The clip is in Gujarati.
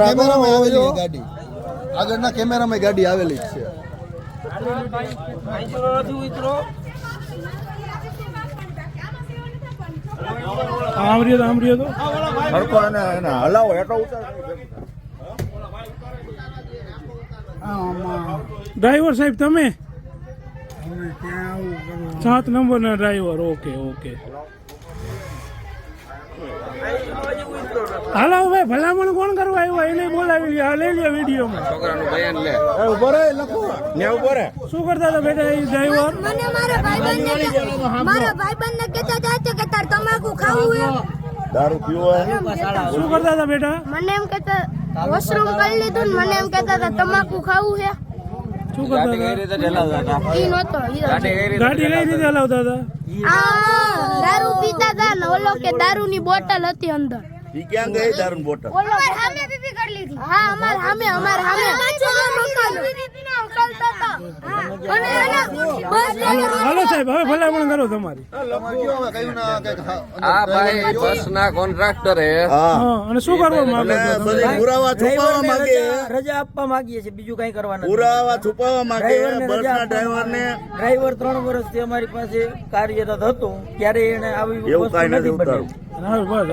કેમેરામાં આવેલી છે ગાડી, આગળના કેમેરામાં ગાડી આવેલી જ છે. આમ રહ્યો તો હરકો એને હલાવો એટલો ઉતાર. ડ્રાઈવર સાહેબ તમે 7 નંબરના ડ્રાઈવર. ઓકે ઓકે હાલો ભાઈ, ભલામણ કોણ કરવા આવ્યો એને બોલાવી લે. લઈ લે વિડીયોમાં છોકરાનું બયાન લે. ઉભો રહે, લખો ને ઉભો રહે. શું કરતા હતા બેટા એ ડ્રાઈવર? મને મારા ભાઈબંધને કહેતા હતા કે તાર તમાકુ ખાવું હે, દારૂ પીવો હે. શું કરતા હતા બેટા? મને એમ કહેતા વોશરૂમ કરી લીધું ને મને એમ કહેતા હતા તમાકુ ખાવું હે. શું કરતા હતા? ઈ નહોતો ગાડી કઈ રીતે હલાવતા હતા? દારૂ પીતા હતા ને ઓલો કે દારૂની બોટલ હતી અંદર. ઈ ક્યાં ગઈ દારૂની બોટલ? ઓલો સામે પીપી કરી લીધી. હા અમાર સામે હાલો સાહેબ, હવે ભલામણ કરો તમારી. આ ભાઈ બસ ના કોન્ટ્રાક્ટર હે. હા, અને શું કરવા માંગે છો તમે? પુરાવા છુપાવવા માંગે, રજા આપવા માંગીએ છીએ, બીજું કઈ કરવાનું પુરાવા છુપાવવા માંગે. બસના ડ્રાઈવરને ડ્રાઈવર 3 વર્ષથી અમારી પાસે કાર્યરત હતો, ત્યારે એને આવી એવું વસ્તુ કાંઈ નથી નથી બનેલી. ઉતારવું. હા, બસ